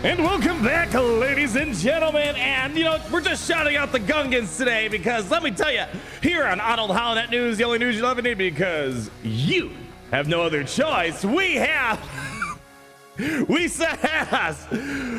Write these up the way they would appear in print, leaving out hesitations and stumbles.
And welcome back, ladies and gentlemen. And, you know, we're just shouting out the Gungans today because, let me tell you, here on Arnold Holonet News, the only news you'll ever need because you have no other choice. We have Wesa has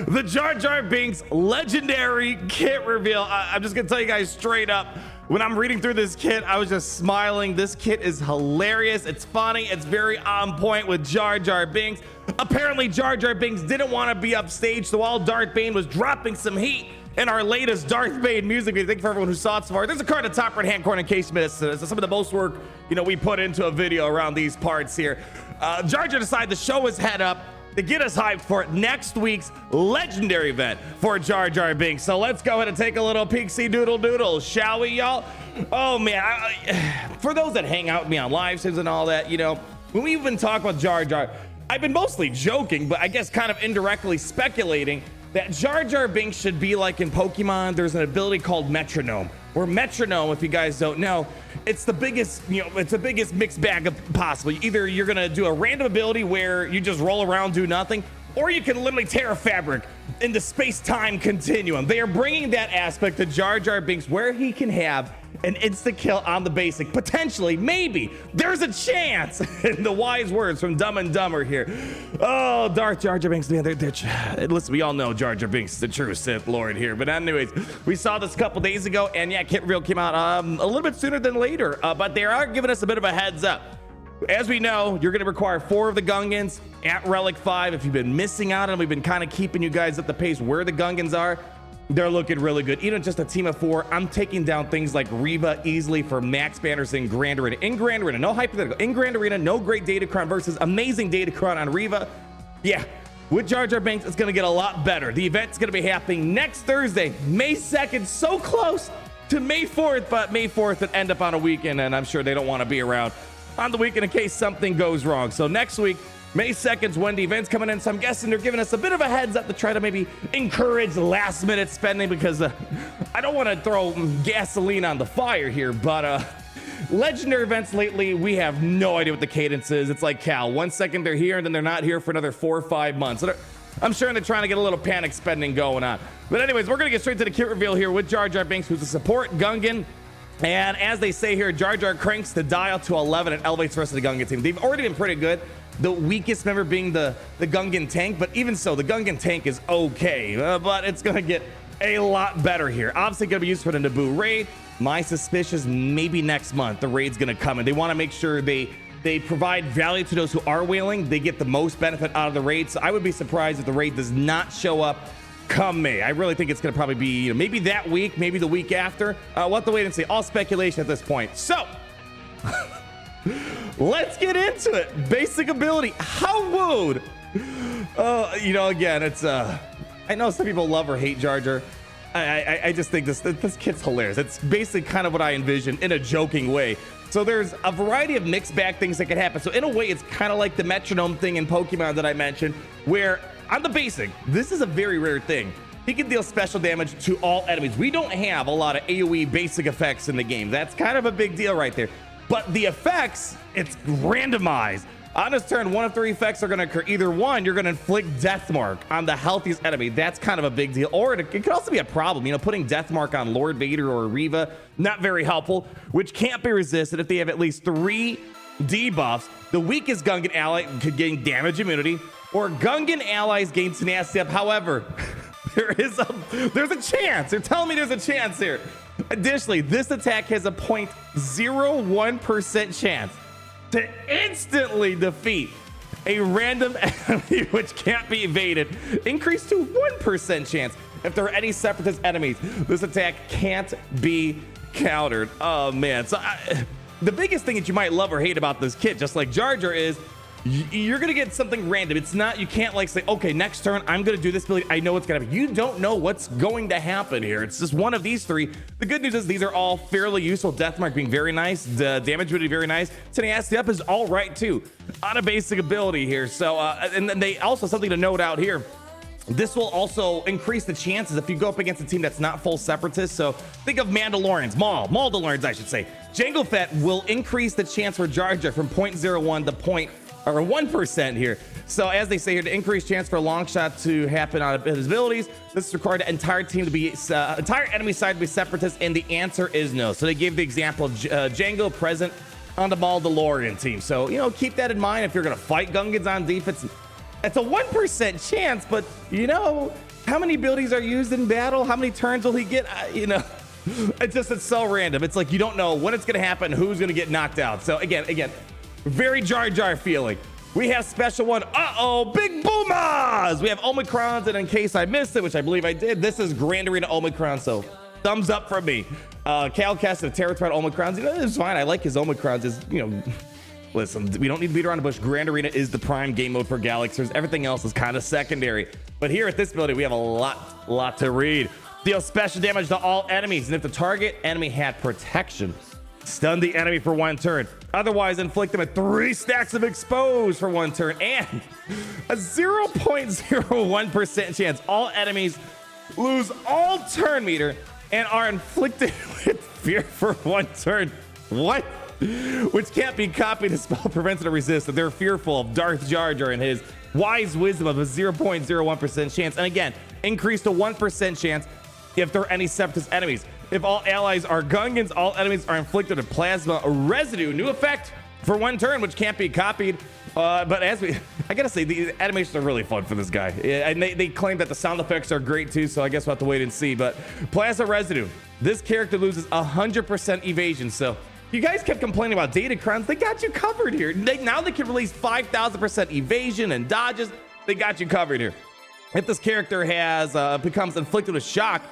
the Jar Jar Binks legendary kit reveal. I'm just going to tell you guys straight up, when I'm reading through this kit, I was just smiling. This kit is hilarious. It's funny. It's very on point with Jar Jar Binks. Apparently, Jar Jar Binks didn't want to be upstage, so while Darth Bane was dropping some heat in our latest Darth Bane music video, thank you for everyone who saw it so far. There's a card in the top right-hand corner in case you missed it. Some of the most work, you know, we put into a video around these parts here. Jar Jar decided the show was head up to get us hyped for next week's legendary event for Jar Jar Binks. So let's go ahead and take a little peek-see doodle, shall we, y'all? Oh, man. For those that hang out with me on live streams and all that, you know, when we even talk about Jar Jar, I've been mostly joking, but I guess kind of indirectly speculating that Jar Jar Binks should be like in Pokemon. There's an ability called Metronome, where Metronome, if you guys don't know, it's the biggest, you know, it's the biggest mixed bag of possible. Either you're gonna do a random ability where you just roll around, do nothing, or you can literally tear a fabric in the space-time continuum. They are bringing that aspect to Jar Jar Binks where he can have an insta-kill on the basic. Potentially, maybe, there's a chance. In the wise words from Dumb and Dumber here. Oh, Darth Jar Jar Binks, man, listen, we all know Jar Jar Binks is the true Sith Lord here. But anyways, we saw this a couple days ago, and yeah, kit reveal came out a little bit sooner than later, but they are giving us a bit of a heads up. As we know, you're going to require 4 of the Gungans at Relic 5. If you've been missing out on, we've been kind of keeping you guys at the pace where the Gungans are. They're looking really good. Even just a team of 4, I'm taking down things like Reva easily for max banners in Grand Arena. In Grand Arena, no hypothetical. In Grand Arena, no great Datacron versus amazing Datacron on Reva. Yeah, with Jar Jar Binks, it's going to get a lot better. The event's going to be happening next Thursday, May 2nd. So close to May 4th, but May 4th would end up on a weekend, and I'm sure they don't want to be around on the weekend in case something goes wrong. So next week, May 2nd's when the event's coming in, so I'm guessing they're giving us a bit of a heads up to try to maybe encourage last minute spending because I don't want to throw gasoline on the fire here, but legendary events lately, we have no idea what the cadence is. It's like Cal, 1 second they're here and then they're not here for another 4 or 5 months. I'm sure they're trying to get a little panic spending going on. But anyways, we're gonna get straight to the kit reveal here with Jar Jar Binks, who's a support Gungan. And as they say here, Jar Jar cranks the dial to 11 and elevates the rest of the Gungan team. They've already been pretty good. The weakest member being the Gungan tank, but even so, the Gungan tank is okay, but it's gonna get a lot better here. Obviously gonna be used for the Naboo raid. My suspicion is maybe next month the raid's gonna come in. They wanna make sure they provide value to those who are whaling. They get the most benefit out of the raid, so I would be surprised if the raid does not show up come May. I really think it's gonna probably be, you know, maybe that week, maybe the week after. We'll have to wait and see. All speculation at this point. So, let's get into it. Basic ability, how Wude? You know, again, it's I know some people love or hate Jar Jar. I just think this kit's hilarious. It's basically kind of what I envision in a joking way. So there's a variety of mixed bag things that could happen. So in a way, it's kind of like the metronome thing in Pokemon that I mentioned, where on the basic, this is a very rare thing. He can deal special damage to all enemies. We don't have a lot of AoE basic effects in the game. That's kind of a big deal right there. But the effects, it's randomized. On this turn, 1 of 3 effects are going to occur. Either one, you're going to inflict Death Mark on the healthiest enemy. That's kind of a big deal. Or it could also be a problem. You know, putting Death Mark on Lord Vader or Reva, not very helpful, which can't be resisted if they have at least 3 debuffs. The weakest Gungan ally could gain damage immunity, or Gungan allies gain tenacity up. However, there's a chance. They're telling me there's a chance here. Additionally, this attack has a 0.01% chance to instantly defeat a random enemy which can't be evaded. Increased to 1% chance if there are any separatist enemies. This attack can't be countered. Oh man. So the biggest thing that you might love or hate about this kit, just like Jar Jar, is you're gonna get something random. It's not, you can't like say, okay, next turn I'm gonna do this ability. I know what's gonna happen. You don't know what's going to happen here. It's just one of these 3. The good news is these are all fairly useful. Death Mark being very nice, the damage would be very nice. Tenacity up is all right too on a basic ability here. So and then they also, something to note out here, this will also increase the chances if you go up against a team that's not full separatist. So think of Mandalorians, Maldalorians I should say. Jango Fett will increase the chance for Jar Jar from 0.01 to or 1% here. So as they say here, to increase chance for a long shot to happen on his abilities, this is required the entire team to be entire enemy side to be separatist, and the answer is no. So they gave the example of Django present on the Mandalorian team. So, you know, keep that in mind if you're going to fight Gungans on defense. It's a 1% chance, but you know, how many abilities are used in battle? How many turns will he get? You know, it's so random. It's like you don't know when it's going to happen, who's going to get knocked out. So again, very Jar Jar feeling. We have special one. Big Boomas. We have Omicrons, and in case I missed it, which I believe I did, this is Grand Arena Omicron. So thumbs up from me. Calcast of Terror Threat Omicrons. You know, it's fine. I like his Omicrons. Is, you know, listen, we don't need to beat around the bush. Grand Arena is the prime game mode for Galaxers. Everything else is kind of secondary. But here at this ability, we have a lot to read. Deal special damage to all enemies, and if the target enemy had protection, stun the enemy for 1 turn. Otherwise, inflict them with 3 stacks of expose for 1 turn, and a 0.01% chance all enemies lose all turn meter and are inflicted with fear for 1 turn. What? Which can't be copied. The spell prevents it or resists. So they're fearful of Darth Jar Jar and his wise wisdom of a 0.01% chance. And again, increase to 1% chance if there are any separatist enemies. If all allies are Gungans, all enemies are inflicted with plasma residue. New effect for 1 turn, which can't be copied. But I gotta say, the animations are really fun for this guy. And they claim that the sound effects are great too, so I guess we'll have to wait and see. But plasma residue, this character loses 100% evasion. So you guys kept complaining about Datacrons. They got you covered here. Now they can release 5,000% evasion and dodges. They got you covered here. If this character becomes inflicted with shock,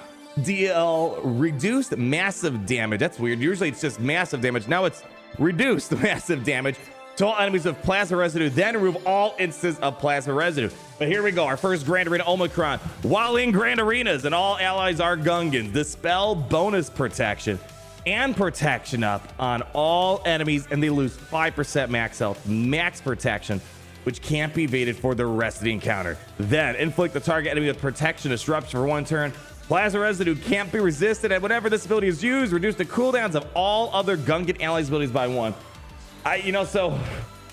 deal reduced massive damage. That's weird. Usually it's just massive damage. Now it's reduced massive damage to all enemies with plasma residue, then remove all instances of plasma residue. But here we go, our first Grand Arena Omicron. While in Grand Arenas and all allies are Gungans, dispel bonus protection and protection up on all enemies, and they lose 5% max health, max protection, which can't be evaded for the rest of the encounter. Then inflict the target enemy with protection disruption for 1 turn. Plasma residue can't be resisted, and whenever this ability is used, reduce the cooldowns of all other Gungan allies' abilities by 1. So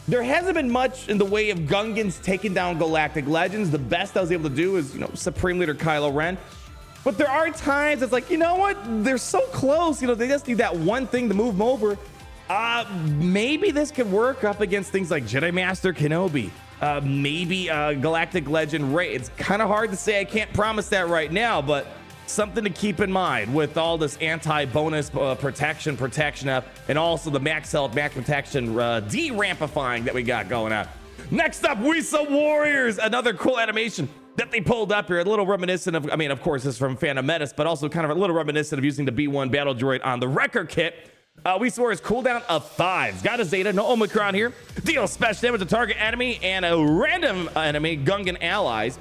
there hasn't been much in the way of Gungans taking down Galactic Legends. The best I was able to do is, Supreme Leader Kylo Ren. But there are times it's like, you know what? They're so close. They just need that one thing to move them over. Maybe this could work up against things like Jedi Master Kenobi. Maybe Galactic Legend Rey. It's kind of hard to say. I can't promise that right now, but something to keep in mind with all this anti-bonus protection up, and also the max health, max protection de-rampifying that we got going on. Next up, Wesa Warriors. Another cool animation that they pulled up here. A little reminiscent of, of course, this is from Phantom Menace, but also kind of a little reminiscent of using the B1 Battle Droid on the Wrecker kit. Wesa Warriors cooldown of 5. Got a Zeta, no Omicron here. Deal special damage to target enemy and a random enemy, Gungan allies.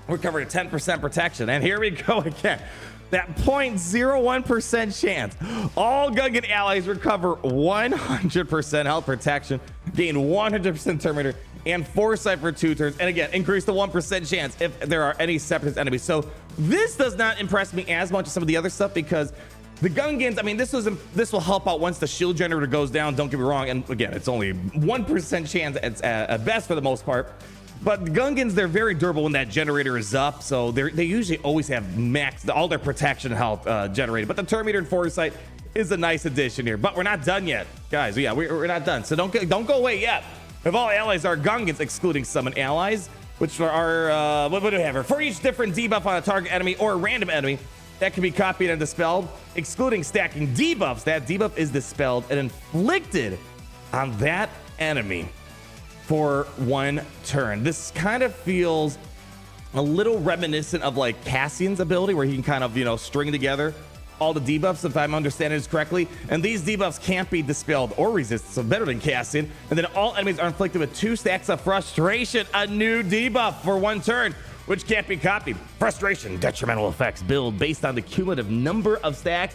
Recover 10% protection. And here we go again. That 0.01% chance. All Gungan allies recover 100% health protection, gain 100% turn meter, and foresight for 2 turns. And again, increase the 1% chance if there are any separatist enemies. So this does not impress me as much as some of the other stuff, because the Gungans, this will help out once the shield generator goes down. Don't get me wrong. And again, it's only 1% chance at best for the most part. But the Gungans, they're very durable when that generator is up. So they usually always have all their protection health generated. But the turn meter and foresight is a nice addition here. But we're not done yet, guys. Yeah, we're not done. So don't go away yet. If all allies are Gungans, excluding summon allies, which are, what do we have here? For each different debuff on a target enemy or a random enemy, that can be copied and dispelled, excluding stacking debuffs. That debuff is dispelled and inflicted on that enemy for 1 turn. This kind of feels a little reminiscent of like Cassian's ability, where he can kind of, string together all the debuffs, if I'm understanding this correctly. And these debuffs can't be dispelled or resisted, so better than Cassian. And then all enemies are inflicted with 2 stacks of frustration, a new debuff for 1 turn, which can't be copied. Frustration, detrimental effects build based on the cumulative number of stacks.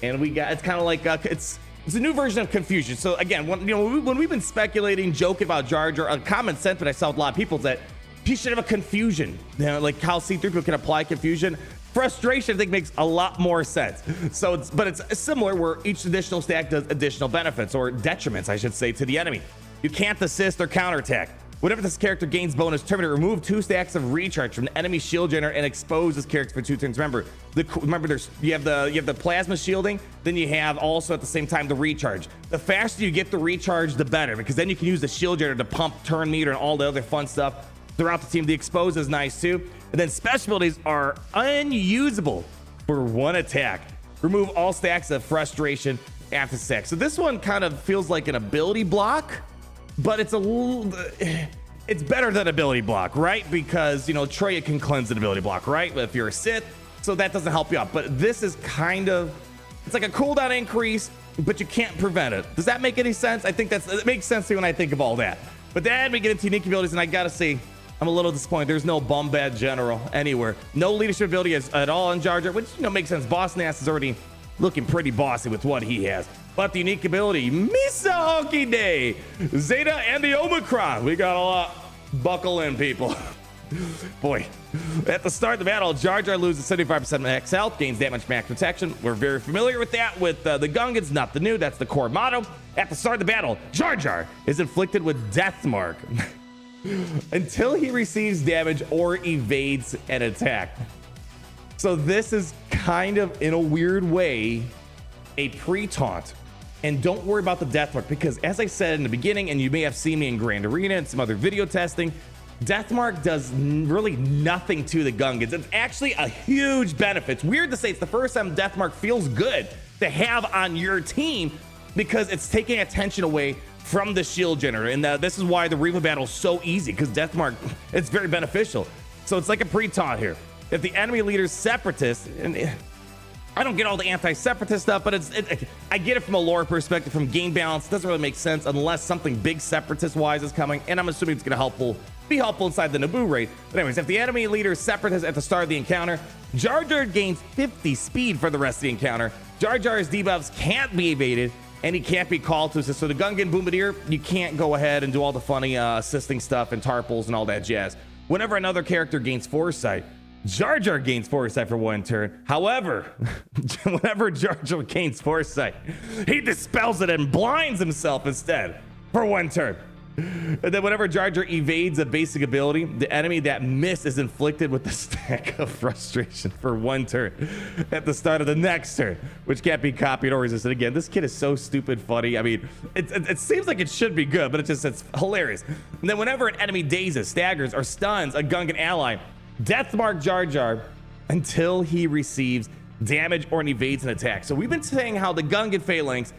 And it's kind of like, it's a new version of confusion. So again, when we've been speculating, joking about Jar Jar, a common sentiment I saw with a lot of people is that he should have a confusion. Like how C-3PO can apply confusion. Frustration, I think, makes a lot more sense. So it's similar, where each additional stack does additional benefits, or detriments, I should say, to the enemy. You can't assist or counterattack. Whenever this character gains bonus Terminator, remove 2 stacks of recharge from the enemy shield generator and expose this character for 2 turns. Remember, you have the plasma shielding, then you have also at the same time the recharge. The faster you get the recharge, the better, because then you can use the shield generator to pump turn meter and all the other fun stuff throughout the team. The expose is nice too. And then special abilities are unusable for 1 attack. Remove all stacks of frustration after sex. So this one kind of feels like an ability block, but it's it's better than ability block, right? Because, you know, Traya can cleanse an ability block, right? But if you're a Sith, so that doesn't help you out. But this is kind of, it's like a cooldown increase, but you can't prevent it. Does that make any sense? I think it makes sense to me when I think of all that. But then we get into unique abilities, and I gotta say, I'm a little disappointed. There's no bum bad general anywhere. No leadership ability at all in Jar Jar, which, you know, makes sense. Boss Nass is already looking pretty bossy with what he has. But the unique ability, Mesa Okeyday, Zeta, and the Omicron. We got a lot. Buckle in, people. Boy, at the start of the battle, Jar Jar loses 75% max health, gains that much max protection. We're very familiar with that with the Gungans, not the new. That's the core motto. At the start of the battle, Jar Jar is inflicted with Death Mark until he receives damage or evades an attack. So this is kind of, in a weird way, a pre-taunt. And don't worry about the death mark, because as I said in the beginning, and you may have seen me in Grand Arena and some other video testing, death mark does really nothing to the Gungans. It's actually a huge benefit. It's weird to say, it's the first time death mark feels good to have on your team, because it's taking attention away from the shield generator. And this is why the Reva battle is so easy, because death mark, it's very beneficial. So it's like a pre-taunt here. If the enemy leader's separatist, and I don't get all the anti-separatist stuff, but I get it from a lore perspective, from game balance. It doesn't really make sense unless something big separatist-wise is coming, and I'm assuming it's going to be helpful inside the Naboo raid. But anyways, if the enemy leader is separatist at the start of the encounter, Jar Jar gains 50 speed for the rest of the encounter. Jar Jar's debuffs can't be evaded, and he can't be called to assist. So the Gungan Bombardier, you can't go ahead and do all the funny assisting stuff and tarples and all that jazz. Whenever another character gains foresight, Jar Jar gains foresight for 1 turn. However, whenever Jar Jar gains foresight, he dispels it and blinds himself instead for 1 turn. And then whenever Jar Jar evades a basic ability, the enemy that missed is inflicted with the stack of frustration for 1 turn at the start of the next turn, which can't be copied or resisted. Again, this kid is so stupid funny. I mean, it seems like it should be good, but it's hilarious. And then whenever an enemy dazes, staggers, or stuns a Gungan ally, death mark Jar Jar until he receives damage or evades an attack. So we've been saying how the Gungan Phalanx,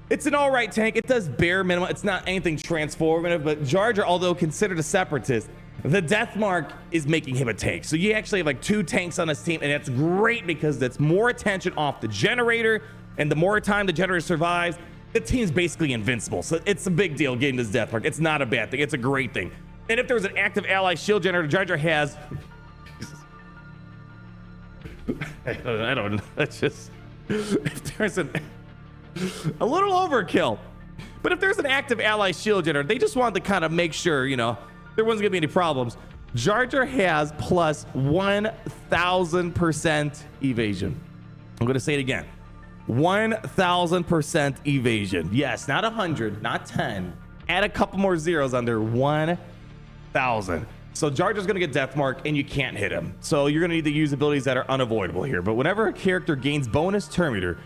it's an all right tank. It does bare minimum. It's not anything transformative, but Jar Jar, although considered a separatist, the death mark is making him a tank. So you actually have like 2 tanks on this team, and that's great because that's more attention off the generator, and the more time the generator survives, the team's basically invincible. So it's a big deal getting this death mark. It's not a bad thing. It's a great thing. And if there's an active ally shield generator, Jar Jar has I don't know. That's just, if there's a little overkill. But if there's an active ally shield generator, they just wanted to kind of make sure, you know, there wasn't gonna be any problems. Jar Jar has plus 1,000% evasion. I'm gonna say it again. 1,000% evasion. Yes, not 100, not 10. Add a couple more zeros under 1,000. So Jar Jar's gonna get death mark, and you can't hit him. So you're gonna need to use abilities that are unavoidable here. But whenever a character gains bonus turn meter,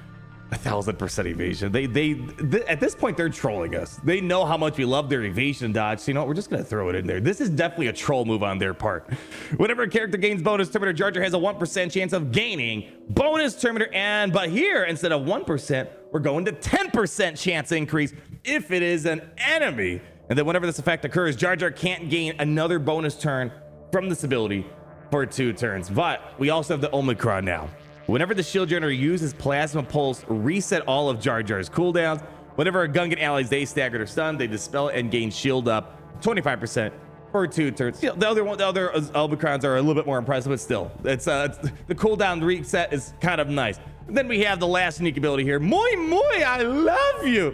1,000% evasion. They at this point they're trolling us. They know how much we love their evasion dodge. So you know what? We're just gonna throw it in there. This is definitely a troll move on their part. Whenever a character gains bonus turn meter, Jar Jar has a 1% chance of gaining bonus turn meter. But here, instead of 1%, we're going to 10% chance increase if it is an enemy. And then whenever this effect occurs, Jar Jar can't gain another bonus turn from this ability for 2 turns. But we also have the Omicron now. Whenever the shield generator uses plasma pulse, reset all of Jar Jar's cooldowns. Whenever a Gungan allies they staggered or stunned, they dispel and gain shield up 25% for 2 turns. You know, the other Omicrons are a little bit more impressive, but still, it's the cooldown reset is kind of nice. Then we have the last unique ability here. Mooie-Mooie, I love you.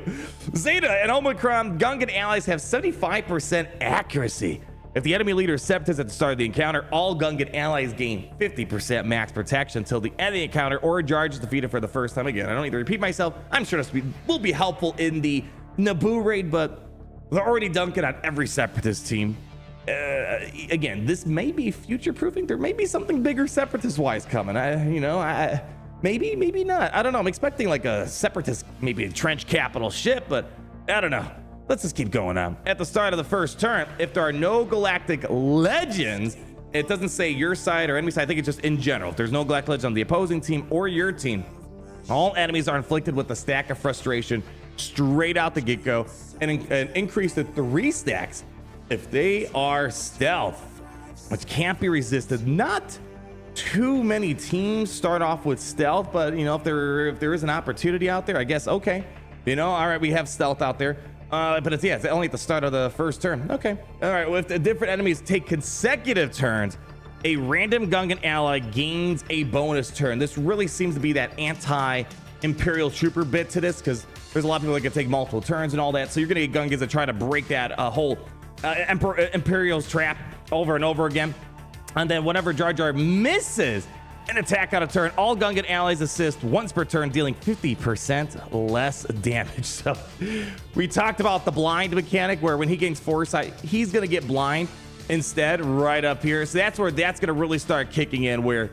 Zeta and Omicron Gungan allies have 75% accuracy. If the enemy leader is separatist at the start of the encounter, all Gungan allies gain 50% max protection until the end of the encounter or a Jar Jar is defeated for the first time. Again, I don't need to repeat myself. I'm sure this will be helpful in the Naboo raid, but They're already dunking on every Separatist team. Again, this may be future-proofing. There may be something bigger Separatist-wise coming. Maybe not. I don't know. I'm expecting like a Separatist, maybe a trench capital ship, but I don't know. Let's just keep going on. At the start of the first turn, if there are no Galactic Legends, it doesn't say your side or enemy side. I think it's just in general. If there's no Galactic Legends on the opposing team or your team, all enemies are inflicted with a stack of frustration straight out the get-go and increase to 3 stacks if they are stealth, which can't be resisted. Not too many teams start off with stealth, but you know, if there is an opportunity out there, I guess, okay, you know, all right, we have stealth out there, but it's only at the start of the first turn. Okay, all right, well, if the different enemies take consecutive turns, a random Gungan ally gains a bonus turn. This really seems to be that anti-Imperial Trooper bit to this, because there's a lot of people that can take multiple turns and all that, so you're gonna get Gungans that try to break that whole Imperial's trap over and over again. And then whenever Jar Jar misses an attack on a turn, all Gungan allies assist once per turn, dealing 50% less damage. So we talked about the blind mechanic, where when he gains foresight, he's gonna get blind instead right up here. So that's where that's gonna really start kicking in, where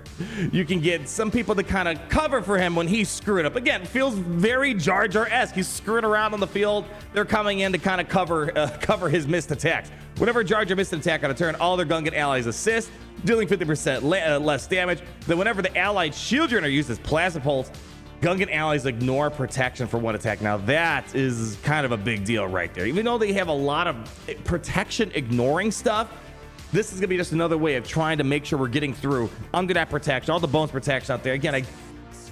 you can get some people to kind of cover for him when he's screwing up. Again, feels very Jar Jar-esque. He's screwing around on the field. They're coming in to kind of cover his missed attacks. Whenever Jar Jar missed an attack on a turn, all their Gungan allies assist, dealing 50% less damage. Then whenever the allied shield generator uses Plasma Pulse, Gungan allies ignore protection for 1 attack. Now that is kind of a big deal right there. Even though they have a lot of protection ignoring stuff, this is gonna be just another way of trying to make sure we're getting through under that protection, all the bones protection out there. Again, I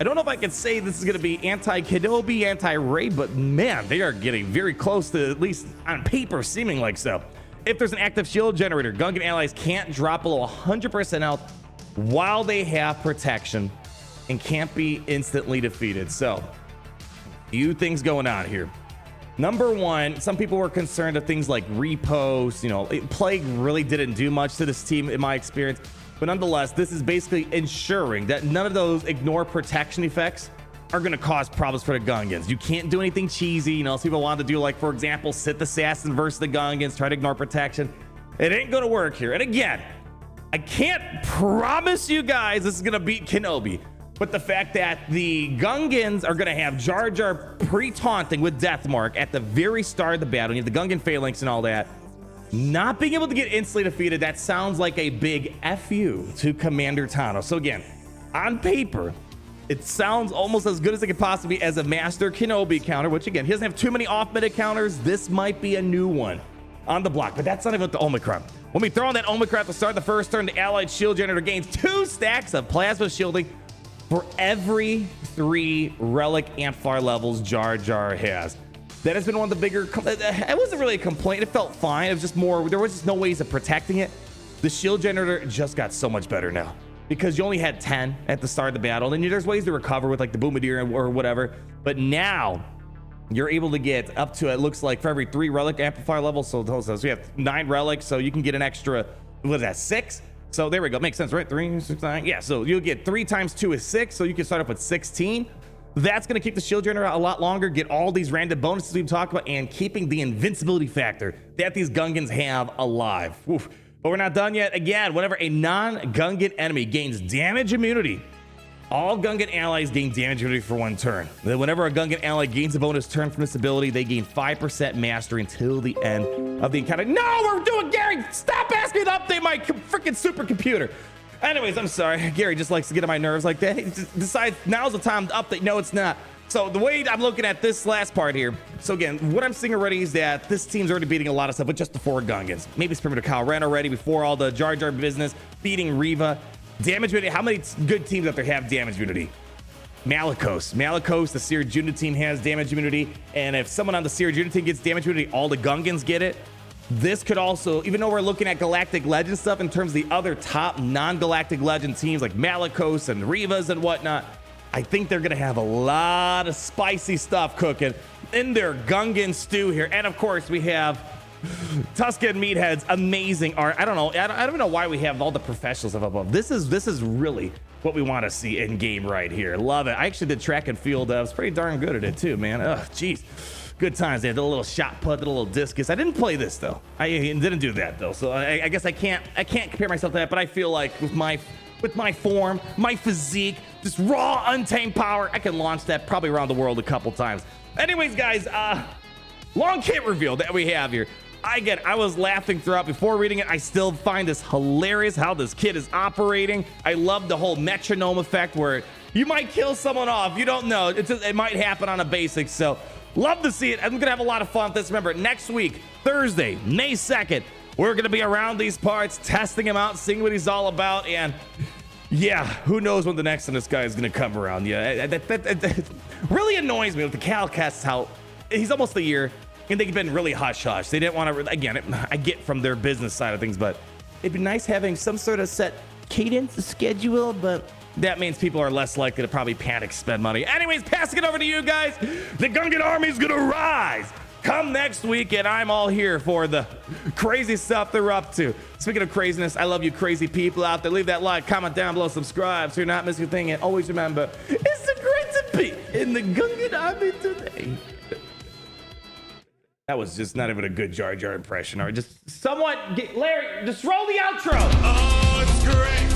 don't know if I can say this is gonna be anti-Kenobi, anti-Rey, but man, they are getting very close to, at least on paper, seeming like so. If there's an active shield generator, Gungan allies can't drop below 100% health while they have protection and can't be instantly defeated. So, few things going on here. Number one, some people were concerned of things like repost. You know, Plague really didn't do much to this team in my experience. But nonetheless, this is basically ensuring that none of those ignore protection effects are going to cause problems for the Gungans. You can't do anything cheesy. You know, some people wanted to do, like, for example, Sith Assassin versus the Gungans, try to ignore protection. It ain't going to work here. And again, I can't promise you guys this is going to beat Kenobi. But the fact that the Gungans are going to have Jar Jar pre-taunting with Deathmark at the very start of the battle, you have the Gungan phalanx and all that, not being able to get instantly defeated, that sounds like a big FU to Commander Tano. So again, on paper, it sounds almost as good as it could possibly be as a Master Kenobi counter, which again, he doesn't have too many off-meta counters. This might be a new one on the block, but that's not even with the Omicron. When we throw on that Omicron to start the first turn, the allied shield generator gains 2 stacks of plasma shielding for every 3 relic amplifier levels Jar Jar has. That has been one of the bigger, it wasn't really a complaint, it felt fine. It was just more, there was just no ways of protecting it. The shield generator just got so much better now, because you only had 10 at the start of the battle, and there's ways to recover with like the Bombardier or whatever, but now you're able to get up to, it looks like, for every 3 relic amplifier levels, so we have 9 relics, so you can get an extra, what is that, 6? So there we go, makes sense, right? 3, 6, 9, yeah, so you'll get 3 times 2 is 6, so you can start off with 16. That's going to keep the shield generator a lot longer, get all these random bonuses we've talked about, and keeping the invincibility factor that these Gungans have alive. Oof. But we're not done yet. Again, whenever a non-Gungan enemy gains damage immunity, all Gungan allies gain damage immunity for 1 turn. Then whenever a Gungan ally gains a bonus turn from this ability, they gain 5% mastery until the end of the encounter. No, we're doing, Gary, stop asking me to update my freaking supercomputer. Anyways, I'm sorry. Gary just likes to get on my nerves like that. He just decides now's the time to update. No, it's not. So the way I'm looking at this last part here, so again, what I'm seeing already is that this team's already beating a lot of stuff with just the 4 Gungans. Maybe it's Primitive Kyle Ren already before all the Jar Jar business, beating Reva. Damage immunity, how many good teams out there have damage immunity? Malicos, the Seer Juno team has damage immunity, and if someone on the Seer Juno team gets damage immunity, all the Gungans get it. This could also, even though we're looking at Galactic Legend stuff in terms of the other top non-Galactic Legend teams like Malicos and Revas and whatnot, I think they're going to have a lot of spicy stuff cooking in their Gungan stew here. And of course, we have Tusken Meathead's amazing art. I don't know. I don't even know why we have all the professionals up above. This is really what we want to see in game right here. Love it. I actually did track and field. I was pretty darn good at it too, man. Oh, jeez. Good times. They had the little shot put, the little discus. I didn't play this though. I didn't do that though. So I guess I can't compare myself to that. But I feel like with my form, my physique, just raw, untamed power, I can launch that probably around the world a couple times. Anyways, guys, long kit reveal that we have here. I was laughing throughout before reading it. I still find this hilarious how this kit is operating. I love the whole metronome effect where you might kill someone off. You don't know. It might happen on a basic. So love to see it. I'm going to have a lot of fun with this. Remember, next week, Thursday, May 2nd, we're going to be around these parts, testing him out, seeing what he's all about. And yeah, who knows when the next one this guy is going to come around. Yeah, that really annoys me with the Calcasts, how he's almost a year. And they've been really hush-hush. They didn't want to, again, I get from their business side of things, but it'd be nice having some sort of set cadence, schedule, but that means people are less likely to probably panic spend money. Anyways, passing it over to you guys. The Gungan army is going to rise. Come next week, and I'm all here for the crazy stuff they're up to. Speaking of craziness, I love you crazy people out there. Leave that like, comment down below, subscribe so you're not missing a thing. And always remember, it's a great to be in the Gungan army today. That was just not even a good Jar Jar impression, or just somewhat. Larry, just roll the outro. Oh, it's great.